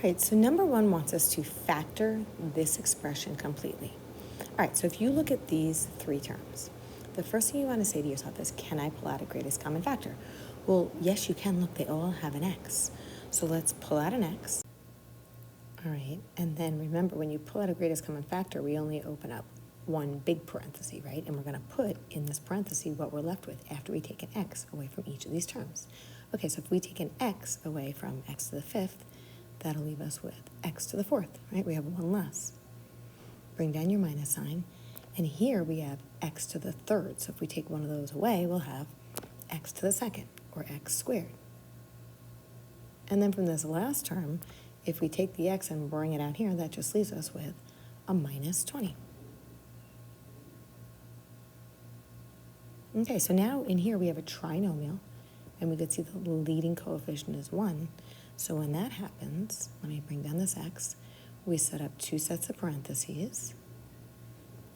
right, so number one wants us to factor this expression completely. All right, so if you look at these three terms, the first thing you want to say to yourself is, can I pull out a greatest common factor? Well, yes, you can. Look, they all have an x. So let's pull out an x. All right, and then remember, when you pull out a greatest common factor, we only open up one big parenthesis, right? And we're going to put in this parenthesis what we're left with after we take an x away from each of these terms. Okay, so if we take an x away from x to the fifth, that'll leave us with x to the fourth, right? We have one less. Bring down your minus sign. And here we have x to the third. So if we take one of those away, we'll have x to the second, or x squared. And then from this last term, if we take the x and bring it out here, that just leaves us with a minus 20. Okay, so now in here we have a trinomial, and we could see the leading coefficient is 1. So when that happens, let me bring down this x, we set up two sets of parentheses,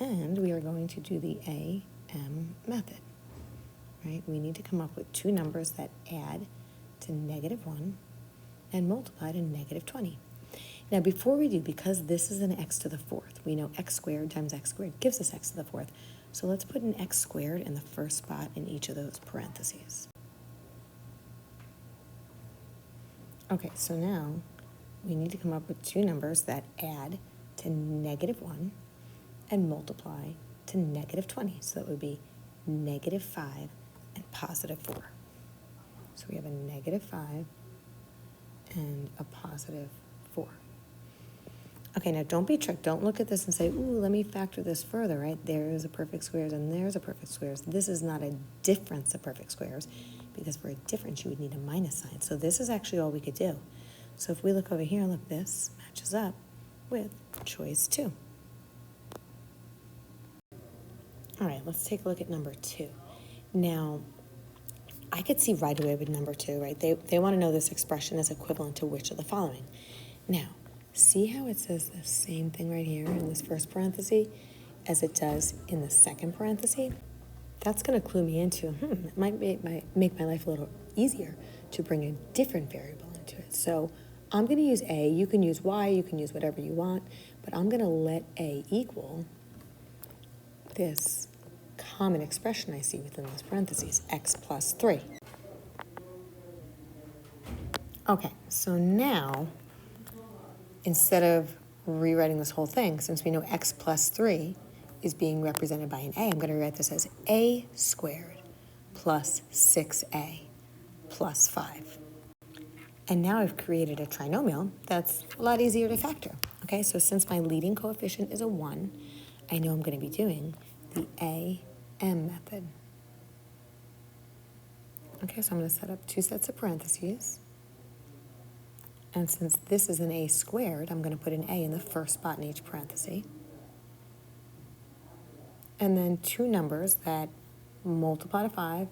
and we are going to do the AM method, right? We need to come up with two numbers that add to -1 and multiply to -20. Now before we do, because this is an x to the fourth, we know x squared times x squared gives us x to the fourth. So let's put an x squared in the first spot in each of those parentheses. Okay, so now we need to come up with two numbers that add to -1 and multiply to -20. So that would be -5 and +4. So we have a -5 and a +4. Okay, now don't be tricked. Don't look at this and say, ooh, let me factor this further, right? There's a perfect squares and there's a perfect squares. This is not a difference of perfect squares, because for a difference you would need a minus sign. So this is actually all we could do. So if we look over here, look, this matches up with choice 2. All right, let's take a look at number 2. Now, I could see right away with number 2, right? They want to know this expression is equivalent to which of the following. Now, see how it says the same thing right here in this first parenthesis as it does in the second parenthesis? That's going to clue me into, it might make my life a little easier to bring a different variable into it. So I'm going to use a, you can use y, you can use whatever you want, but I'm going to let a equal this common expression I see within those parentheses, x plus 3. Okay, so now, instead of rewriting this whole thing, since we know x plus 3 is being represented by an a, I'm going to rewrite this as a squared plus 6a plus 5. And now I've created a trinomial that's a lot easier to factor. Okay, so since my leading coefficient is a 1, I know I'm going to be doing the AM method. Okay, so I'm going to set up two sets of parentheses. And since this is an a squared, I'm going to put an a in the first spot in each parenthesis. And then two numbers that multiply to 5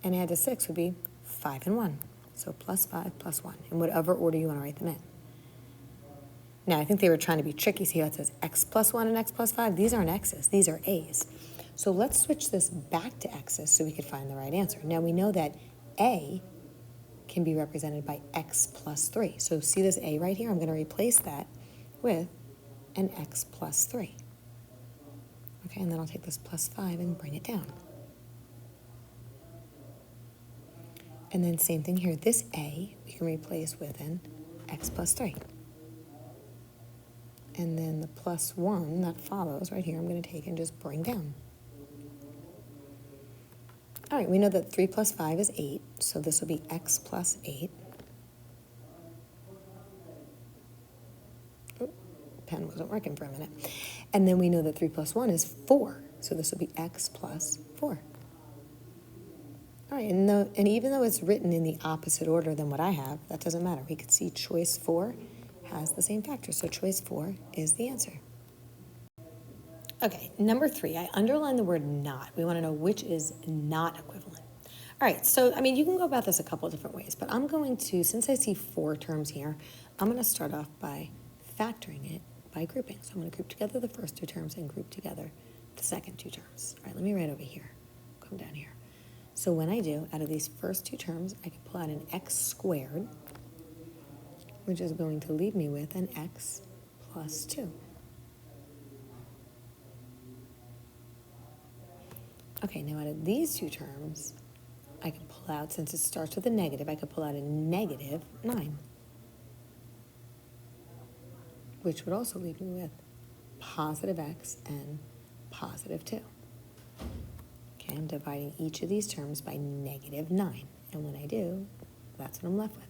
and add to 6 would be 5 and 1. So plus 5 plus 1, in whatever order you want to write them in. Now, I think they were trying to be tricky. See how it says x plus 1 and x plus 5? These aren't x's, these are a's. So let's switch this back to x's so we could find the right answer. Now, we know that a can be represented by x plus 3. So see this a right here? I'm going to replace that with an x plus 3. Okay, and then I'll take this plus 5 and bring it down. And then same thing here. This a we can replace with an x plus 3. And then the plus 1 that follows right here, I'm going to take and just bring down. All right, we know that 3 plus 5 is 8, so this will be x plus 8. Pen wasn't working for a minute. And then we know that 3 plus 1 is 4, so this will be x plus 4. All right, and even though it's written in the opposite order than what I have, that doesn't matter. We could see choice 4 has the same factor, so choice 4 is the answer. Okay, number 3, I underlined the word not. We want to know which is not equivalent. All right, so, I mean, you can go about this a couple of different ways, but I'm going to, since I see 4 terms here, I'm going to start off by factoring it by grouping. So I'm going to group together the first 2 terms and group together the second 2 terms. All right, let me write over here. Come down here. So when I do, out of these first 2 terms, I can pull out an x squared which is going to leave me with an x plus 2. Okay, now out of these two terms, I can pull out, since it starts with a negative, I could pull out a negative 9, which would also leave me with positive x and positive 2. Okay, I'm dividing each of these terms by negative 9. And when I do, that's what I'm left with.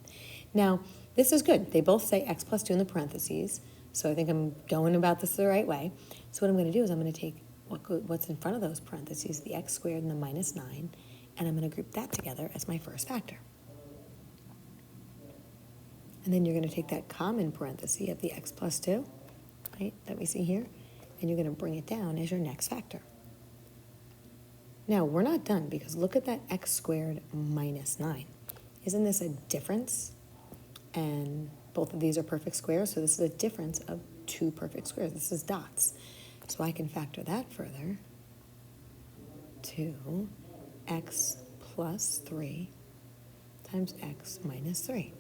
Now, this is good. They both say x plus 2 in the parentheses, so I think I'm going about this the right way. So what I'm going to do is I'm going to take what's in front of those parentheses, the x squared and the minus 9, and I'm going to group that together as my first factor. And then you're going to take that common parenthesis of the x plus 2, right, that we see here, and you're going to bring it down as your next factor. Now, we're not done, because look at that x squared minus 9. Isn't this a difference? And both of these are perfect squares, so this is a difference of two perfect squares. This is dots. So I can factor that further to x plus 3 times x minus 3.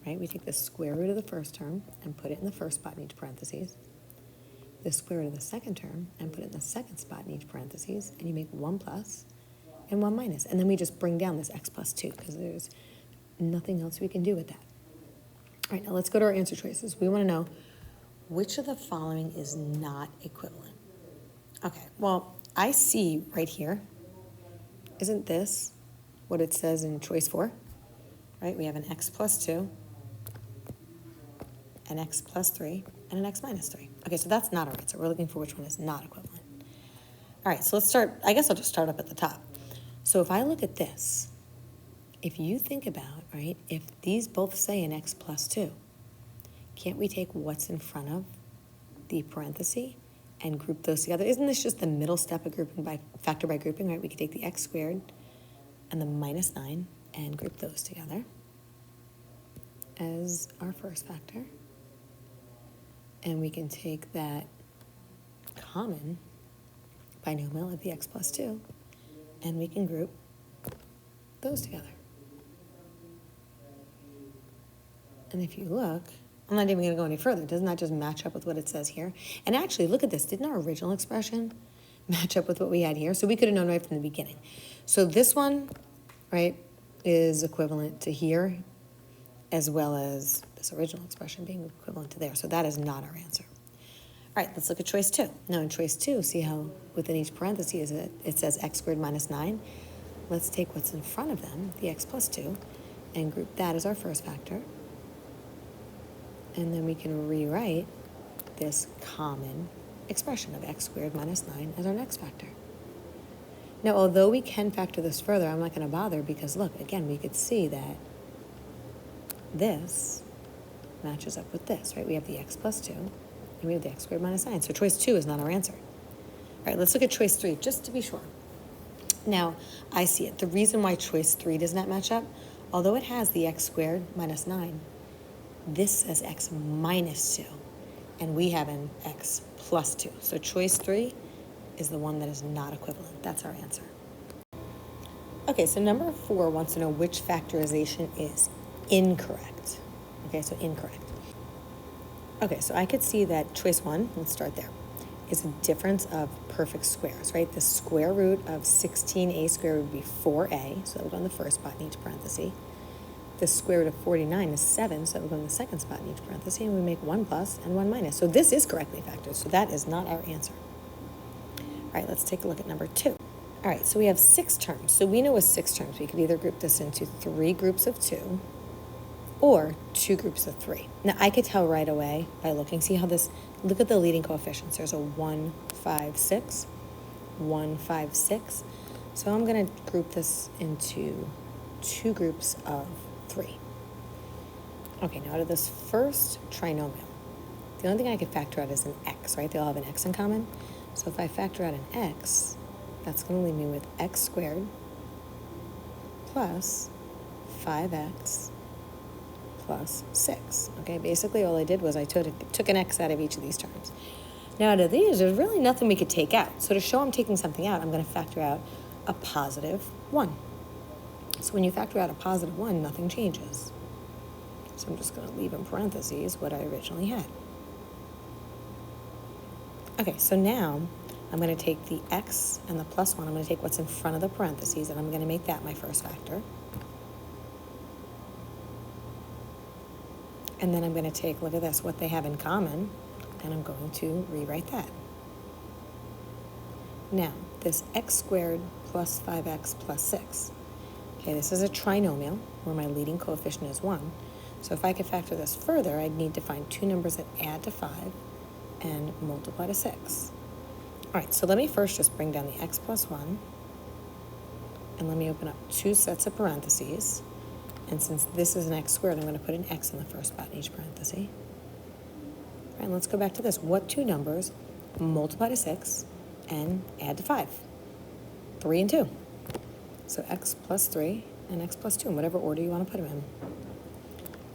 Right? We take the square root of the first term and put it in the first spot in each parentheses, the square root of the second term and put it in the second spot in each parentheses, and you make 1 plus and 1 minus. And then we just bring down this x plus 2 because there's nothing else we can do with that. All right, now let's go to our answer choices. We want to know which of the following is not equivalent. Okay, well, I see right here, isn't this what it says in choice 4? Right, we have an x plus 2, an x plus 3, and an x minus 3. Okay, so that's not our answer. We're looking for which one is not equivalent. All right, so let's start. I guess I'll just start up at the top. So if I look at this, if you think about, right, if these both say an x plus 2, can't we take what's in front of the parenthesis and group those together? Isn't this just the middle step of grouping by factor by grouping, right? We could take the x squared and the minus 9 and group those together as our first factor. And we can take that common binomial of the x plus 2, and we can group those together. And if you look, I'm not even going to go any further. Doesn't that just match up with what it says here? And actually, look at this. Didn't our original expression match up with what we had here? So we could have known right from the beginning. So this one, right, is equivalent to here, as well as this original expression being equivalent to there. So that is not our answer. All right, let's look at choice 2. Now in choice 2, see how within each parenthesis it says x squared minus 9. Let's take what's in front of them, the x plus 2, and group that as our first factor. And then we can rewrite this common expression of x squared minus 9 as our next factor. Now, although we can factor this further, I'm not going to bother because, look, again, we could see that this matches up with this, right? We have the x plus 2, and we have the x squared minus 9. So choice 2 is not our answer. All right, let's look at choice 3, just to be sure. Now, I see it. The reason why choice 3 does not match up, although it has the x squared minus 9, this says x minus 2, and we have an x plus 2. So choice 3 is the one that is not equivalent. That's our answer. Okay, so number 4 wants to know which factorization is incorrect. Okay, so incorrect. Okay, so I could see that choice 1, let's start there, is a difference of perfect squares, right? The square root of 16a squared would be 4a, so that would go in the first spot in each parenthesis. The square root of 49 is 7, so that would go in the second spot in each parenthesis, and we make 1 plus and 1 minus. So this is correctly factored, so that is not our answer. All right, let's take a look at number 2. All right, so we have 6 terms. So we know with 6 terms, we could either group this into 3 groups of 2 or 2 groups of 3. Now, I could tell right away by looking, see how this, look at the leading coefficients. There's a 1, 5, 6, 1, 5, 6. So I'm going to group this into 2 groups of 3. Okay, now out of this first trinomial, the only thing I could factor out is an x, right? They all have an x in common. So if I factor out an x, that's going to leave me with x squared plus 5x plus 6. Okay, basically all I did was I took an x out of each of these terms. Now out of these, there's really nothing we could take out. So to show I'm taking something out, I'm going to factor out a positive 1. So when you factor out a positive 1, nothing changes. So I'm just going to leave in parentheses what I originally had. Okay, so now I'm going to take the x and the plus 1. I'm going to take what's in front of the parentheses, and I'm going to make that my first factor. And then I'm going to take, look at this, what they have in common, and I'm going to rewrite that. Now, this x squared plus 5x plus 6. Okay, this is a trinomial where my leading coefficient is 1. So if I could factor this further, I'd need to find two numbers that add to 5 and multiply to 6. All right, so let me first just bring down the x plus 1, and let me open up two sets of parentheses. And since this is an x squared, I'm going to put an x in the first spot in each parenthesis. All right, let's go back to this. What two numbers multiply to 6 and add to 5? 3 and 2. So x plus 3 and x plus 2, in whatever order you want to put them in.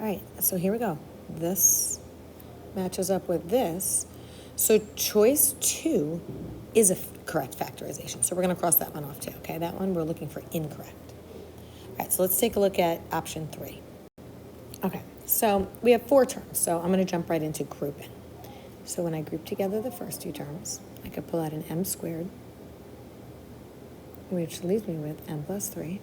All right, so here we go. This matches up with this. So choice 2 is a correct factorization. So we're going to cross that one off too, okay? That one we're looking for incorrect. All right, so let's take a look at option 3. Okay, so we have 4 terms, so I'm going to jump right into grouping. So when I group together the first two terms, I could pull out an m squared, which leaves me with m plus 3.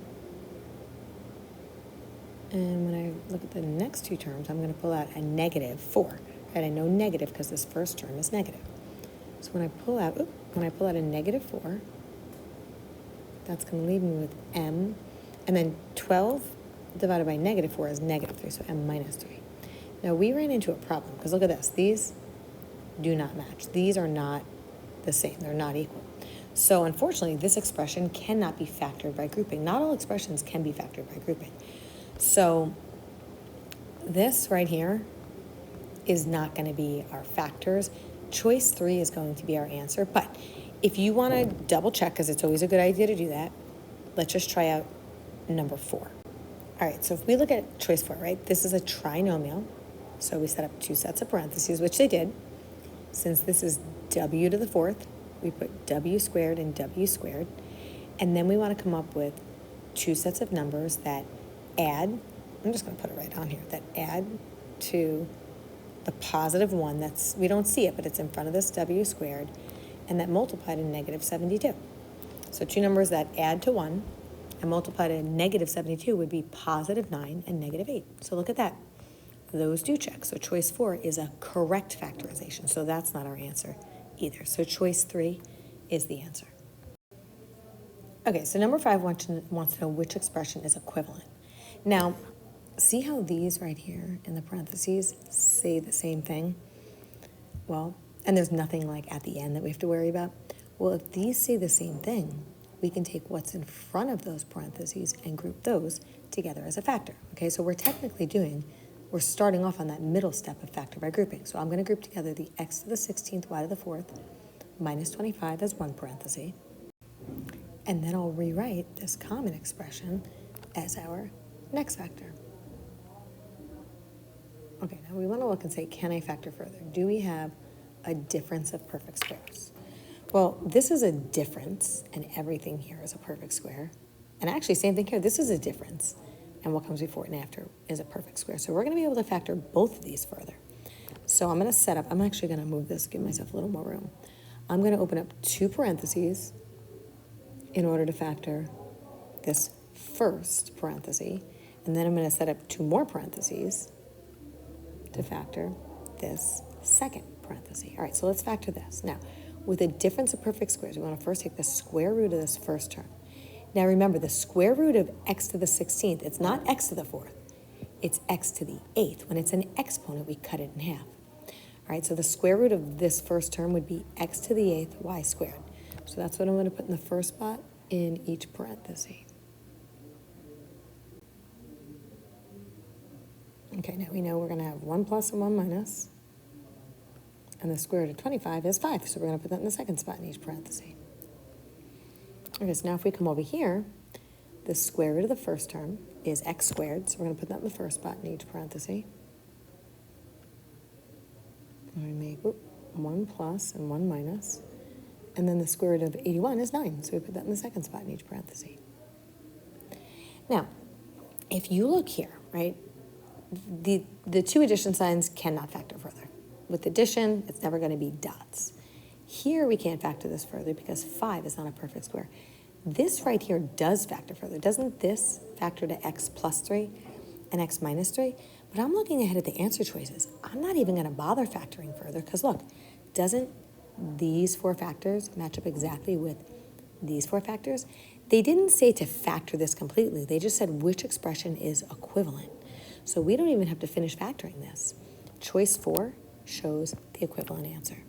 And when I look at the next two terms, I'm going to pull out a negative 4. Right, I know negative because this first term is negative. So when I pull out a negative 4, that's going to leave me with m, and then 12 divided by negative 4 is negative 3, so m minus 3. Now we ran into a problem because look at this. These do not match. These are not the same. They're not equal. So unfortunately, this expression cannot be factored by grouping. Not all expressions can be factored by grouping. So this right here is not going to be our factors. Choice 3 is going to be our answer. But if you want to double check, because it's always a good idea to do that, let's just try out number 4. All right, so if we look at choice 4, right, this is a trinomial. So we set up two sets of parentheses, which they did. Since this is w to the 4th, we put w squared and w squared. And then we want to come up with two sets of numbers that add, I'm just going to put it right on here, that add to the positive 1, that's, we don't see it, but it's in front of this w squared, and that multiply to negative 72. So two numbers that add to 1 and multiply to negative 72 would be positive 9 and negative 8. So look at that. Those do check. So choice 4 is a correct factorization. So that's not our answer either. So choice 3 is the answer. Okay, so number 5 wants to know which expression is equivalent. Now, see how these right here in the parentheses say the same thing? Well, and there's nothing like at the end that we have to worry about. Well, if these say the same thing, we can take what's in front of those parentheses and group those together as a factor. Okay, so we're starting off on that middle step of factor by grouping. So I'm going to group together the x to the 16th, y to the 4th, minus 25 as one parenthesis. And then I'll rewrite this common expression as our next factor. Okay, now we want to look and say, can I factor further? Do we have a difference of perfect squares? Well, this is a difference, and everything here is a perfect square. And actually, same thing here. This is a difference, and what comes before it and after is a perfect square. So we're going to be able to factor both of these further. So I'm going to set up, I'm actually going to move this, give myself a little more room. I'm going to open up two parentheses in order to factor this first parenthesis, and then I'm going to set up two more parentheses to factor this second parenthesis. All right, so let's factor this. Now, with a difference of perfect squares, we want to first take the square root of this first term. Now remember, the square root of x to the 16th, it's not x to the 4th, it's x to the 8th. When it's an exponent, we cut it in half. All right, so the square root of this first term would be x to the 8th y squared. So that's what I'm going to put in the first spot in each parenthesis. Okay, now we know we're going to have 1 plus and 1 minus. And the square root of 25 is 5, so we're going to put that in the second spot in each parenthesis. Okay, so now if we come over here, the square root of the first term is x squared, so we're going to put that in the first spot in each parenthesis. And we make 1 plus and 1 minus. And then the square root of 81 is 9, so we put that in the second spot in each parenthesis. Now, if you look here, right, the two addition signs cannot factor further. With addition, it's never going to be dots. Here we can't factor this further because 5 is not a perfect square. This right here does factor further. Doesn't this factor to x plus 3 and x minus 3? But I'm looking ahead at the answer choices. I'm not even going to bother factoring further because look, doesn't these 4 factors match up exactly with these 4 factors? They didn't say to factor this completely. They just said which expression is equivalent. So we don't even have to finish factoring this. Choice 4 shows the equivalent answer.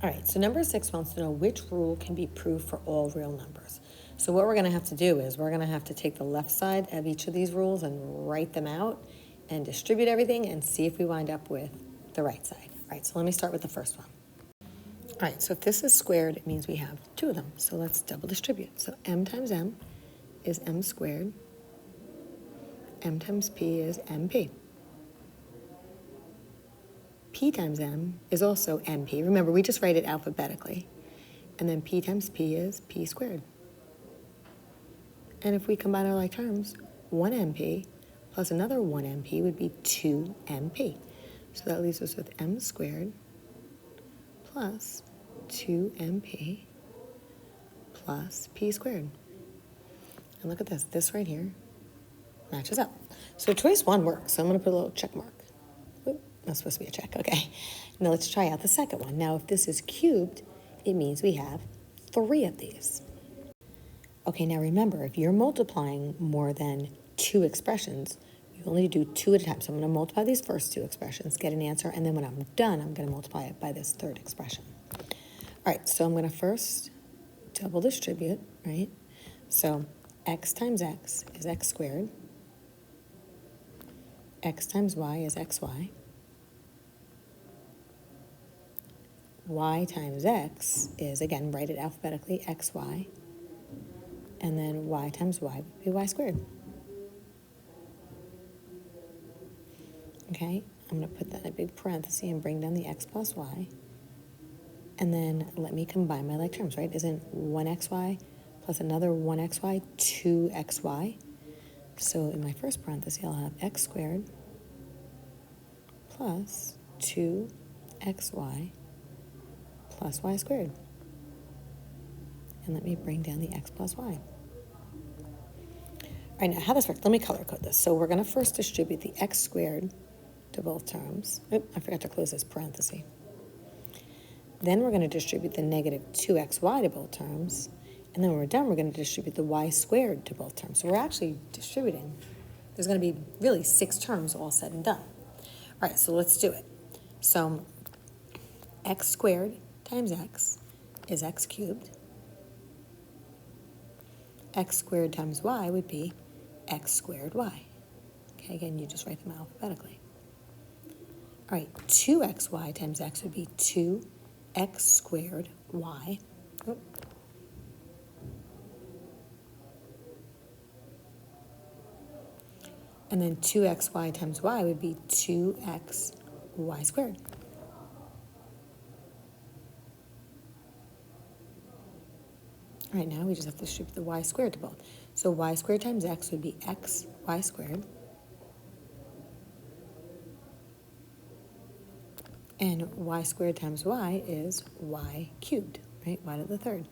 All right, so number 6 wants to know which rule can be proved for all real numbers. So what we're going to have to do is we're going to have to take the left side of each of these rules and write them out and distribute everything and see if we wind up with the right side. All right, so let me start with the first one. All right, so if this is squared, it means we have 2 of them. So let's double distribute. So m times m is m squared. M times p is mp. P times m is also mp. Remember, we just write it alphabetically. And then p times p is p squared. And if we combine our like terms, 1mp plus another 1mp would be 2mp. So that leaves us with m squared plus 2mp plus p squared. And look at this. This right here matches up. So choice 1 works. So I'm going to put a little check mark. Oop, that's supposed to be a check. Okay. Now let's try out the second one. Now if this is cubed, it means we have 3 of these. Okay, now remember, if you're multiplying more than 2 expressions, you only do 2 at a time. So I'm going to multiply these first 2 expressions, get an answer, and then when I'm done, I'm going to multiply it by this third expression. All right, so I'm going to first double distribute, right? So x times x is x squared. X times y is xy. Y times x is, again, write it alphabetically, xy. And then y times y would be y squared. Okay, I'm going to put that in a big parenthesis and bring down the x plus y. And then let me combine my like terms, right? Isn't 1xy plus another 1xy 2xy? So in my first parenthesis, I'll have x squared plus 2xy plus y squared. And let me bring down the x plus y. All right, now how this works, let me color code this. So we're going to first distribute the x squared to both terms. Oop, I forgot to close this parenthesis. Then we're going to distribute the negative 2xy to both terms. And then when we're done, we're going to distribute the y squared to both terms. So we're actually distributing. There's going to be really 6 terms all said and done. All right, so let's do it. So x squared times x is x cubed. X squared times y would be x squared y. Okay, again, you just write them alphabetically. All right, 2xy times x would be 2x squared y. Oh. And then 2xy times y would be 2xy squared. All right, now we just have to distribute the y squared to both. So y squared times x would be xy squared. And y squared times y is y cubed, right? Y to the third.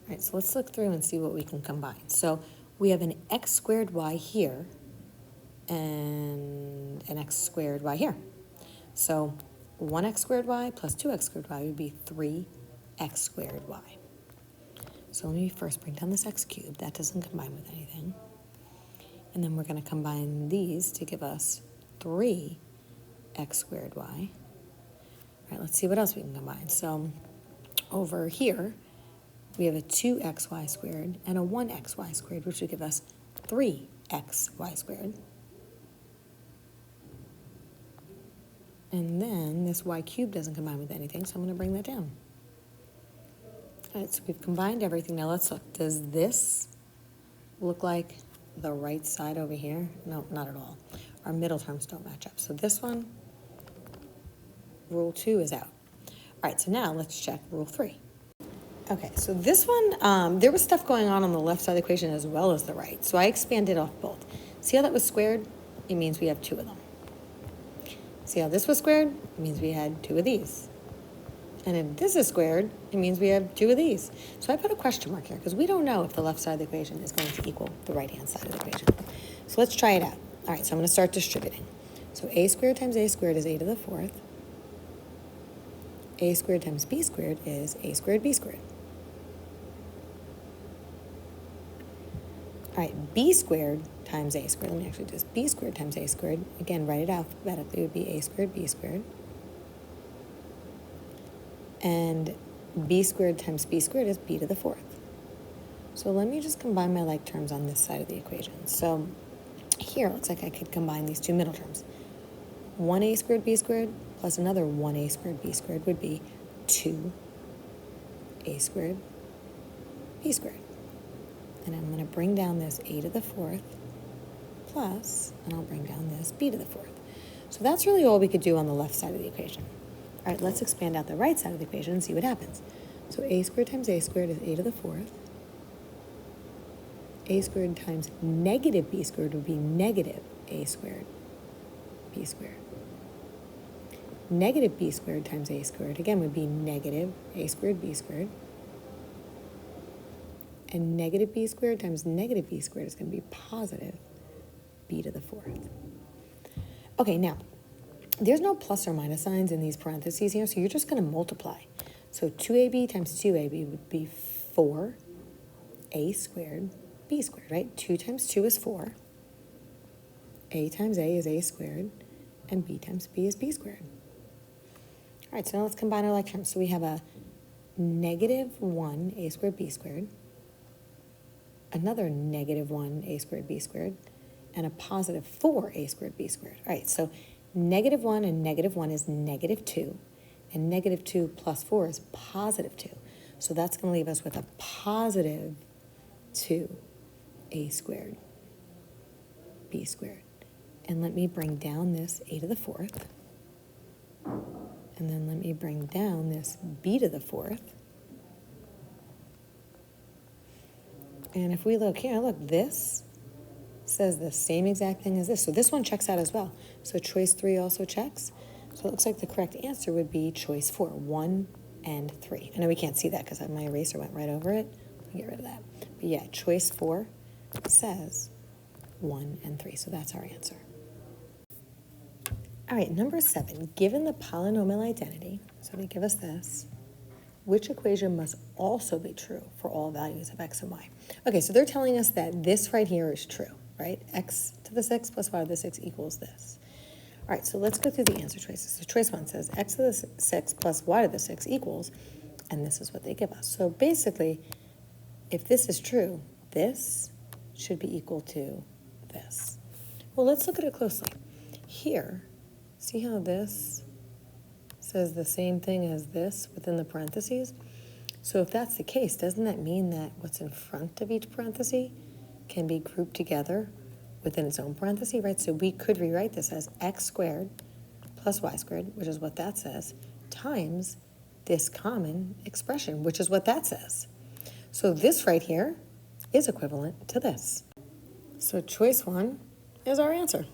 All right, so let's look through and see what we can combine. So we have an x squared y here and an x squared y here. So 1x squared y plus 2x squared y would be 3x squared y. So let me first bring down this x cubed. That doesn't combine with anything. And then we're going to combine these to give us 3x squared y. All right, let's see what else we can combine. So over here, we have a 2xy squared and a 1xy squared, which would give us 3xy squared. And then this y cubed doesn't combine with anything, so I'm going to bring that down. All right, so we've combined everything. Now let's look. Does this look like the right side over here? No, not at all. Our middle terms don't match up. So this one, rule 2 is out. All right, so now let's check rule 3. Okay, so this one, there was stuff going on the left side of the equation as well as the right. So I expanded off both. See how that was squared? It means we have two of them. See how this was squared? It means we had two of these. And if this is squared, it means we have two of these. So I put a question mark here because we don't know if the left side of the equation is going to equal the right-hand side of the equation. So let's try it out. All right, so I'm going to start distributing. So a squared times a squared is a to the fourth. A squared times b squared is a squared b squared. All right, b squared times a squared. Let me actually just b squared times a squared. Again, write it alphabetically. It would be a squared b squared. And b squared times b squared is b to the fourth. So let me just combine my like terms on this side of the equation. So here it looks like I could combine these two middle terms. 1a squared b squared plus another 1a squared b squared would be 2a squared b squared. And I'm going to bring down this a to the fourth plus, and I'll bring down this b to the fourth. So that's really all we could do on the left side of the equation. All right, let's expand out the right side of the equation and see what happens. So a squared times a squared is a to the fourth. A squared times negative b squared would be negative a squared b squared. Negative b squared times a squared, again, would be negative a squared b squared. And negative b squared times negative b squared is going to be positive b to the fourth. Okay, now, there's no plus or minus signs in these parentheses here, so you're just going to multiply. So 2ab times 2ab would be 4a squared b squared, right? 2 times 2 is 4. A times a is a squared, and b times b is b squared. All right, so now let's combine our like terms. So we have a negative 1 a squared b squared, another negative 1 a squared b squared, and a positive 4 a squared b squared. All right, so negative 1 and negative 1 is negative 2, and negative 2 plus 4 is positive 2. So that's going to leave us with a positive 2a squared b squared. And let me bring down this a to the fourth. And then let me bring down this b to the fourth. And if we look here, look, this says the same exact thing as this. So this one checks out as well. So choice 3 also checks. So it looks like the correct answer would be choice 4, 1 and 3. I know we can't see that because my eraser went right over it. Let me get rid of that. But yeah, choice 4 says 1 and 3. So that's our answer. All right, number 7, given the polynomial identity, so they give us this, which equation must also be true for all values of x and y? Okay, so they're telling us that this right here is true, right? X to the 6 plus y to the 6 equals this. All right, so let's go through the answer choices. So choice 1 says x to the 6 plus y to the 6 equals, and this is what they give us. So basically, if this is true, this should be equal to this. Well, let's look at it closely. Here, see how this says the same thing as this within the parentheses? So if that's the case, doesn't that mean that what's in front of each parenthesis can be grouped together within its own parenthesis, right? So we could rewrite this as x squared plus y squared, which is what that says, times this common expression, which is what that says. So this right here is equivalent to this. So choice 1 is our answer.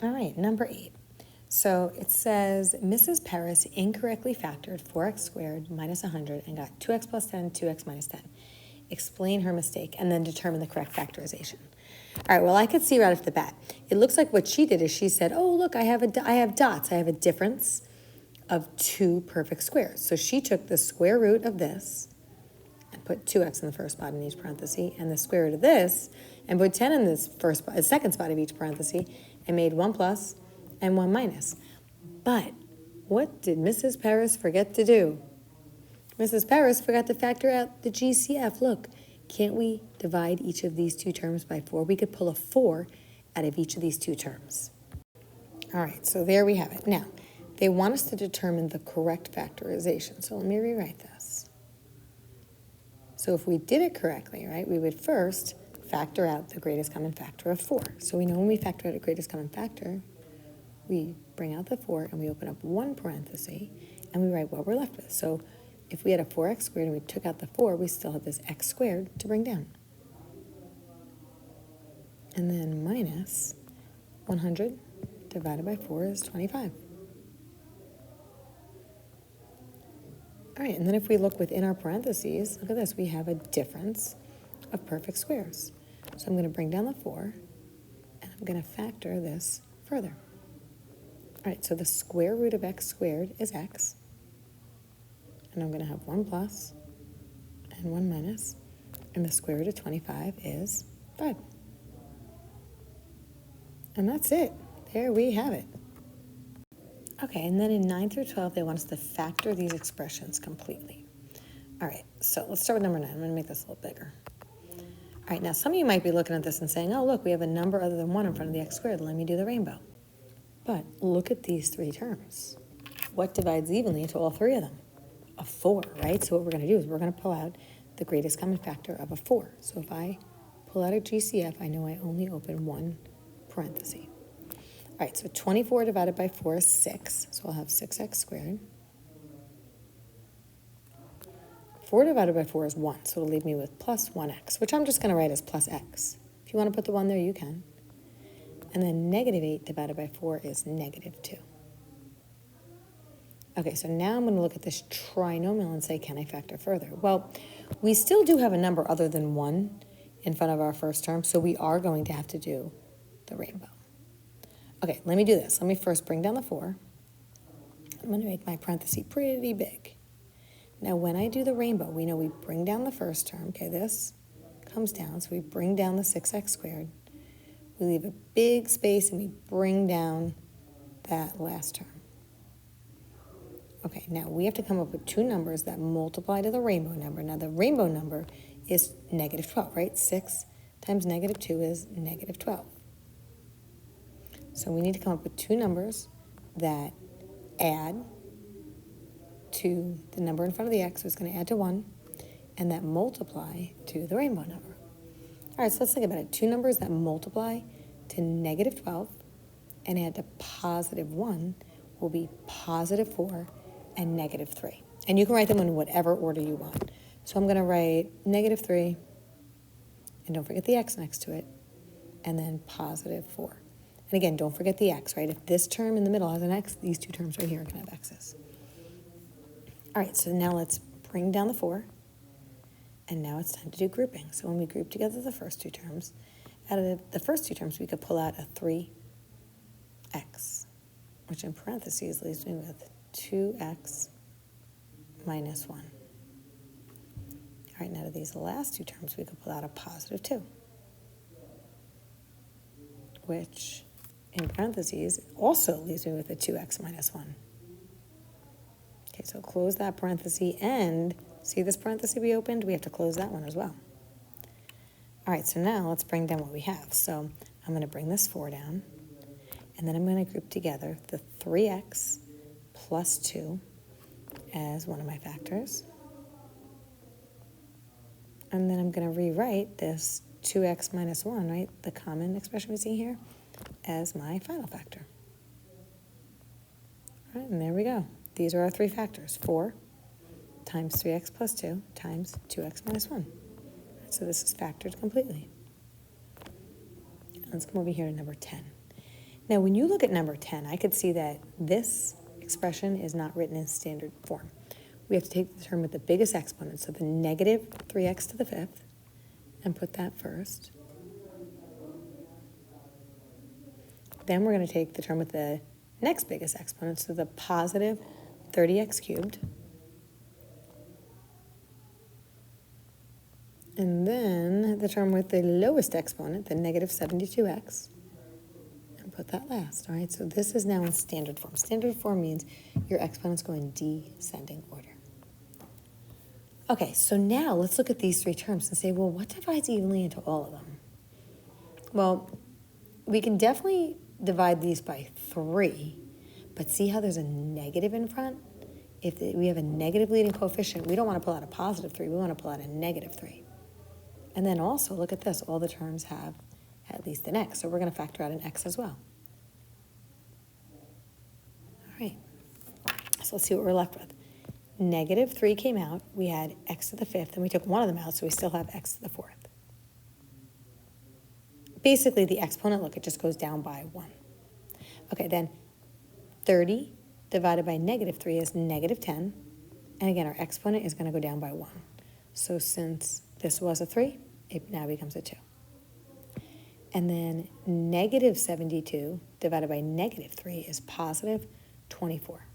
All right, number 8. So it says, Mrs. Paris incorrectly factored 4x squared minus 100 and got 2x plus 10, 2x minus 10. Explain her mistake and then determine the correct factorization. All right, well, I could see right off the bat. It looks like what she did is she said, oh, look, I have dots. I have a difference of 2 perfect squares. So she took the square root of this and put 2x in the first spot in each parenthesis, and the square root of this, and put 10 in this second spot of each parenthesis, and made 1 plus and 1 minus. But what did Mrs. Paris forget to do? Mrs. Paris forgot to factor out the GCF. Look, can't we divide each of these two terms by 4? We could pull a 4 out of each of these two terms. All right, so there we have it. Now, they want us to determine the correct factorization. So let me rewrite this. So if we did it correctly, right, we would first factor out the greatest common factor of 4. So we know when we factor out a greatest common factor, we bring out the 4 and we open up one parenthesis and we write what we're left with. So if we had a 4x squared and we took out the 4, we still have this x squared to bring down. And then minus 100 divided by 4 is 25. All right, and then if we look within our parentheses, look at this, we have a difference of perfect squares. So I'm going to bring down the 4, and I'm going to factor this further. All right, so the square root of x squared is x, and I'm going to have 1 plus and 1 minus, and the square root of 25 is 5. And that's it. There we have it. Okay, and then in 9 through 12, they want us to factor these expressions completely. All right, so let's start with number 9. I'm going to make this a little bigger. All right, now some of you might be looking at this and saying, oh, look, we have a number other than 1 in front of the x squared. Let me do the rainbow. But look at these 3 terms. What divides evenly into all 3 of them? A 4, right? So what we're going to do is we're going to pull out the greatest common factor of a 4. So if I pull out a GCF, I know I only open one parenthesis. All right, so 24 divided by 4 is 6, so I'll have 6x squared. 4 divided by 4 is 1, so it'll leave me with plus 1x, which I'm just going to write as plus x. If you want to put the 1 there, you can. And then negative 8 divided by 4 is negative 2. Okay, so now I'm going to look at this trinomial and say, can I factor further? Well, we still do have a number other than 1 in front of our first term, so we are going to have to do the rainbow. Okay, let me do this. Let me first bring down the 4. I'm going to make my parenthesis pretty big. Now, when I do the rainbow, we know we bring down the first term. Okay, this comes down, so we bring down the 6x squared. We leave a big space, and we bring down that last term. Okay, now we have to come up with 2 numbers that multiply to the rainbow number. Now, the rainbow number is negative 12, right? 6 times negative 2 is negative 12. So we need to come up with 2 numbers that add to the number in front of the x, so it's going to add to 1, and that multiply to the rainbow number. All right, so let's think about it. 2 numbers that multiply to negative 12 and add to positive 1 will be positive 4 and negative 3. And you can write them in whatever order you want. So I'm going to write negative 3, and don't forget the x next to it, and then positive 4. And again, don't forget the x, right? If this term in the middle has an x, these 2 terms right here are going to have x's. All right, so now let's bring down the 4. And now it's time to do grouping. So when we group together the first 2 terms, out of the first 2 terms, we could pull out a 3x, which in parentheses leaves me with 2x minus 1. All right, now to these last 2 terms, we could pull out a positive 2, which in parentheses also leaves me with a 2x minus 1. Okay, so close that parenthesis, and see this parenthesis we opened? We have to close that one as well. All right, so now let's bring down what we have. So I'm going to bring this 4 down, and then I'm going to group together the 3x plus 2 as one of my factors. And then I'm going to rewrite this 2x minus 1, right, the common expression we see here, as my final factor. All right, and there we go. These are our 3 factors, 4 times 3x plus 2 times 2x minus 1. So this is factored completely. Let's come over here to number 10. Now, when you look at number 10, I could see that this expression is not written in standard form. We have to take the term with the biggest exponent, so the negative 3x to the 5th, and put that first. Then we're going to take the term with the next biggest exponent, so the positive 30x cubed. And then the term with the lowest exponent, the negative 72x, and put that last. All right, so this is now in standard form. Standard form means your exponents go in descending order. Okay, so now let's look at these 3 terms and say, well, what divides evenly into all of them? Well, we can definitely divide these by 3, but see how there's a negative in front? If we have a negative leading coefficient, we don't want to pull out a positive 3, we want to pull out a negative 3. And then also, look at this, all the terms have at least an x, so we're going to factor out an x as well. All right, So let's see what we're left with. Negative 3 came out. We had x to the 5th, and we took one of them out, so we still have x to the 4th. Basically, the exponent, look, it just goes down by 1. Okay, then 30 divided by negative 3 is negative 10. And again, our exponent is going to go down by 1. So since this was a 3, it now becomes a 2. And then negative 72 divided by negative 3 is positive 24.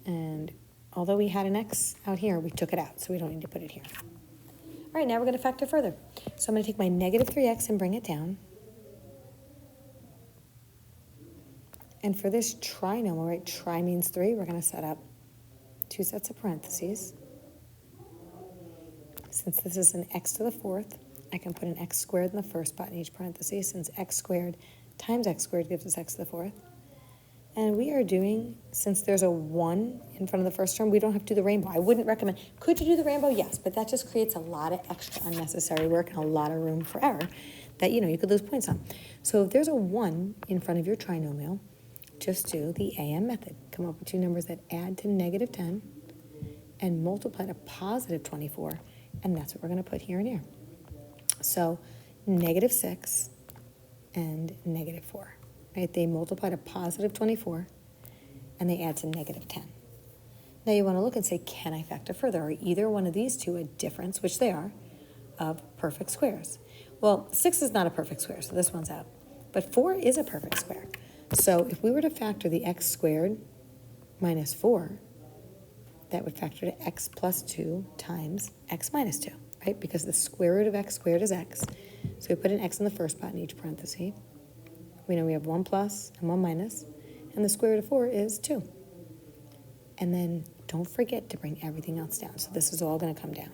And although we had an x out here, we took it out, so we don't need to put it here. All right, now we're going to factor further. So I'm going to take my negative 3x and bring it down. And for this trinomial, right, tri means 3, we're going to set up 2 sets of parentheses. Since this is an x to the 4th, I can put an x squared in the first spot in each parenthesis, since x squared times x squared gives us x to the 4th. And we are doing, since there's a 1 in front of the first term, we don't have to do the rainbow. I wouldn't recommend. Could you do the rainbow? Yes, but that just creates a lot of extra unnecessary work and a lot of room for error that, you could lose points on. So if there's a 1 in front of your trinomial, just do the AM method. Come up with two numbers that add to negative 10 and multiply to positive 24, and that's what we're going to put here and here. So negative 6 and negative 4. Right? They multiply to positive 24, and they add to negative 10. Now you want to look and say, can I factor further? Are either one of these two a difference, which they are, of perfect squares? Well, 6 is not a perfect square, so this one's out. But 4 is a perfect square. So if we were to factor the x squared minus 4, that would factor to x plus 2 times x minus 2, right? Because the square root of x squared is x. So we put an x in the first spot in each parenthesis. We know we have 1 plus and 1 minus, and the square root of 4 is 2. And then don't forget to bring everything else down. So this is all going to come down.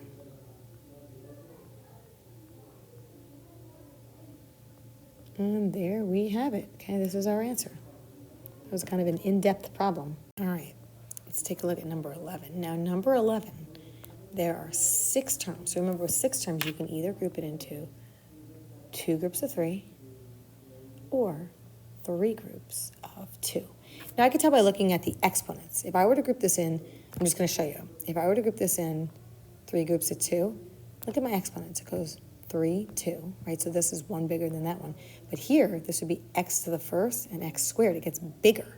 And there we have it. Okay, this is our answer. That was kind of an in-depth problem. All right, let's take a look at number 11. Now, number 11, there are 6 terms. So remember, with 6 terms, you can either group it into 2 groups of 3 or 3 groups of 2. Now, I can tell by looking at the exponents. If I were to group this in, I'm just going to show you. If I were to group this in 3 groups of 2, look at my exponents. It goes 3, 2, right? So this is 1 bigger than that one. But here, this would be x to the first and x squared. It gets bigger.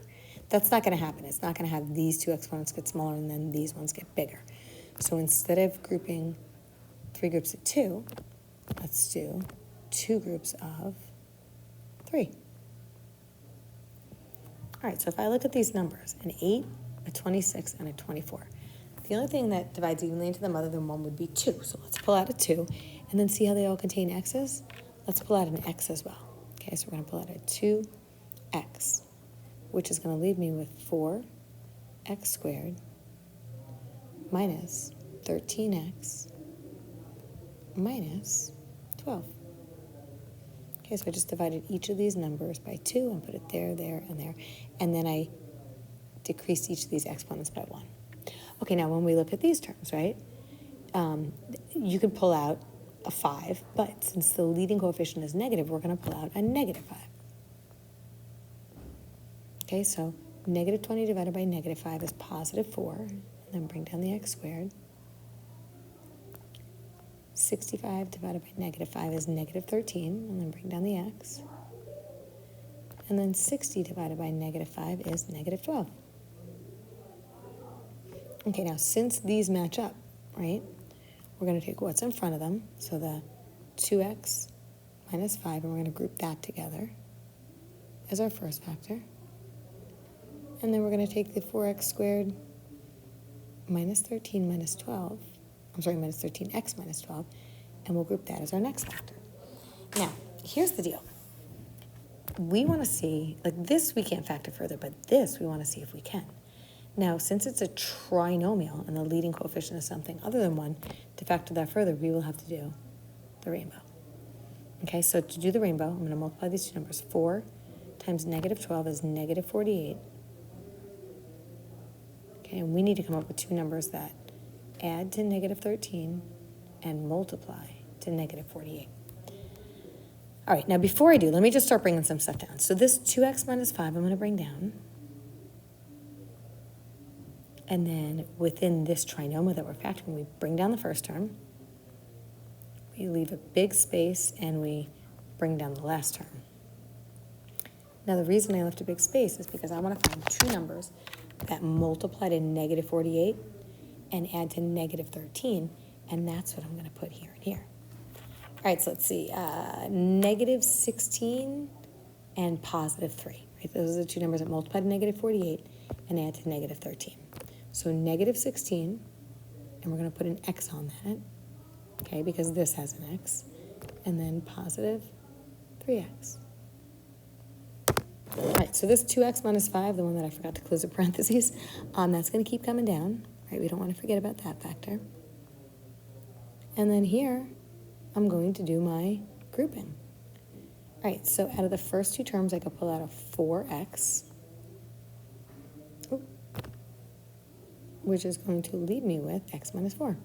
That's not going to happen. It's not going to have these 2 exponents get smaller and then these ones get bigger. So instead of grouping 3 groups of 2, let's do 2 groups of 3. All right, so if I look at these numbers, an 8, a 26, and a 24, the only thing that divides evenly into them other than 1 would be 2. So let's pull out a 2, and then see how they all contain x's? Let's pull out an x as well. Okay, so we're going to pull out a 2x, which is going to leave me with 4x squared minus 13x minus 12. Okay, so I just divided each of these numbers by 2 and put it there, there, and there. And then I decreased each of these exponents by 1. Okay, now when we look at these terms, right, you can pull out a 5, but since the leading coefficient is negative, we're going to pull out a negative 5. Okay, so negative 20 divided by negative 5 is positive 4, and then bring down the x squared. 65 divided by negative 5 is negative 13, and then bring down the x. And then 60 divided by negative 5 is negative 12. Okay, now since these match up, right, we're going to take what's in front of them, so the 2x minus 5, and we're going to group that together as our first factor. And then we're going to take the 4x squared minus 13 minus 12, minus 13x minus 12, and we'll group that as our next factor. Now, here's the deal. We want to see, like this we can't factor further, but this we want to see if we can. Now, since it's a trinomial and the leading coefficient is something other than 1, to factor that further, we will have to do the rainbow. Okay, so to do the rainbow, I'm going to multiply these two numbers. 4 times negative 12 is negative 48. Okay, and we need to come up with two numbers that add to negative 13 and multiply to negative 48. All right, now before I do, let me just start bringing some stuff down. So this 2x minus 5 I'm going to bring down. And then within this trinomial that we're factoring, we bring down the first term, we leave a big space, and we bring down the last term. Now, the reason I left a big space is because I want to find two numbers that multiply to negative 48 and add to negative 13, and that's what I'm going to put here and here. All right, so let's see, negative 16 and positive 3. Right? Those are the two numbers that multiply to negative 48 and add to negative 13. So negative 16, and we're going to put an x on that, okay, because this has an x, and then positive 3x. All right, so this 2x minus 5, the one that I forgot to close the parentheses, that's going to keep coming down, right? We don't want to forget about that factor. And then here, I'm going to do my grouping. All right, so out of the first two terms, I could pull out a 4x, which is going to leave me with x minus 4.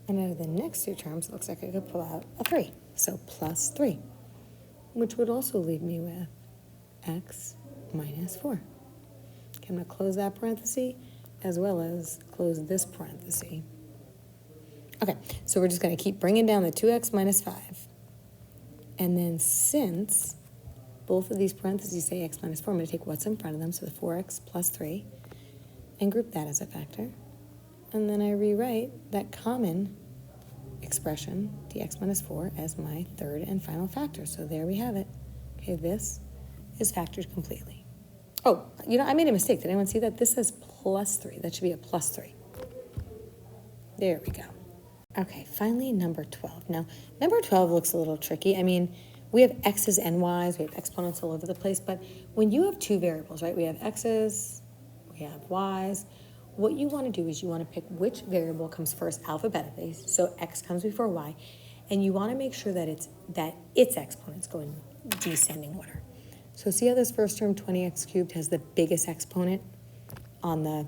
And out of the next two terms, it looks like I could pull out a 3, so plus 3, which would also leave me with x minus 4. Okay, I'm going to close that parenthesis as well as close this parenthesis. Okay, so we're just going to keep bringing down the 2x minus 5. And then since both of these parentheses say x minus 4, I'm going to take what's in front of them, so the 4x plus 3, and group that as a factor. And then I rewrite that common expression, dx minus 4, as my third and final factor. So there we have it. Okay, this is factored completely. Oh, you know, I made a mistake. Did anyone see that? This says plus 3. That should be a plus 3. There we go. Okay, finally, number 12. Now, number 12 looks a little tricky. I mean, we have x's and y's, we have exponents all over the place, but when you have two variables, right, we have x's, we have y's, what you want to do is you want to pick which variable comes first alphabetically, so x comes before y, and you want to make sure that its exponents go in descending order. So see how this first term, 20x cubed, has the biggest exponent on the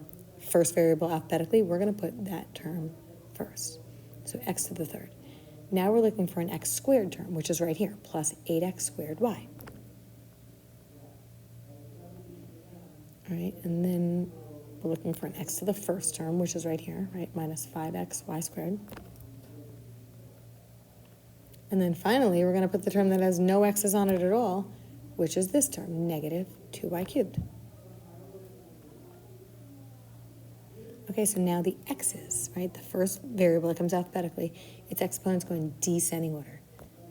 first variable alphabetically? We're going to put that term first. So x to the third. Now we're looking for an x squared term, which is right here, plus 8x squared y. All right, and then we're looking for an x to the first term, which is right here, right, minus 5x y squared. And then finally, we're going to put the term that has no x's on it at all, which is this term, negative 2y cubed. Okay, so now the x's, right? The first variable that comes alphabetically, its exponents go in descending order.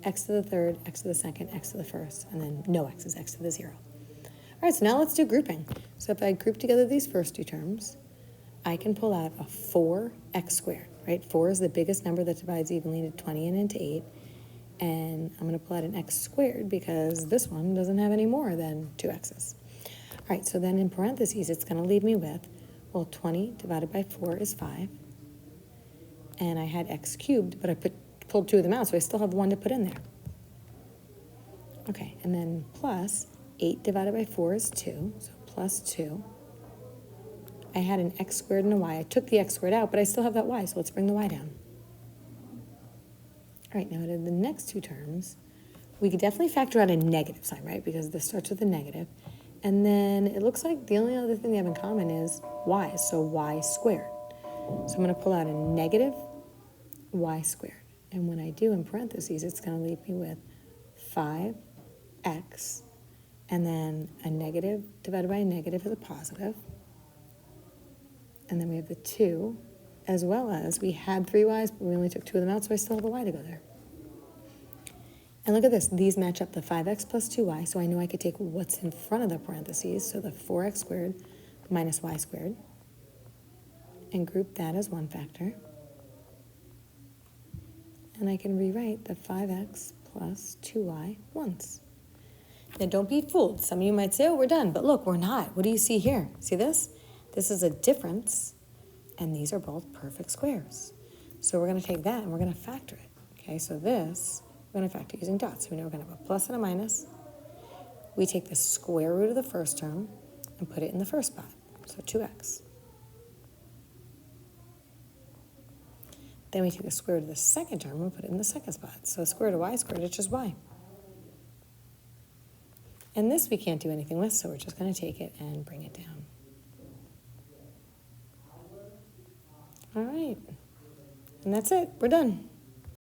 X to the third, x to the second, x to the first, and then no x's, x to the 0. All right, so now let's do grouping. So if I group together these first two terms, I can pull out a 4x squared, right? 4 is the biggest number that divides evenly into 20 and into 8. And I'm going to pull out an x squared because this one doesn't have any more than 2 x's. All right, so then in parentheses, it's going to leave me with, well, 20 divided by 4 is 5. And I had x cubed, but I pulled 2 of them out, so I still have 1 to put in there. Okay, and then plus 8 divided by 4 is 2, so plus 2. I had an x squared and a y. I took the x squared out, but I still have that y, so let's bring the y down. All right, now in the next two terms, we could definitely factor out a negative sign, right? Because this starts with a negative. And then it looks like the only other thing they have in common is y, so y squared. So I'm going to pull out a negative y squared. And when I do in parentheses, it's going to leave me with 5x, and then a negative divided by a negative is a positive. And then we have the 2, as well as we had 3 y's, but we only took 2 of them out, so I still have a y to go there. And look at this. These match up the 5x plus 2y, so I know I could take what's in front of the parentheses, so the 4x squared minus y squared, and group that as one factor. And I can rewrite the 5x plus 2y once. Now, don't be fooled. Some of you might say, oh, we're done. But look, we're not. What do you see here? See this? This is a difference, and these are both perfect squares. So we're going to take that, and we're going to factor it. Okay, so this, we're going to factor using dots. So we know we're going to have a plus and a minus. We take the square root of the first term and put it in the first spot, so 2x. Then we take the square root of the second term and put it in the second spot. So square root of y squared, it's just y. And this we can't do anything with, so we're just going to take it and bring it down. All right. And that's it. We're done.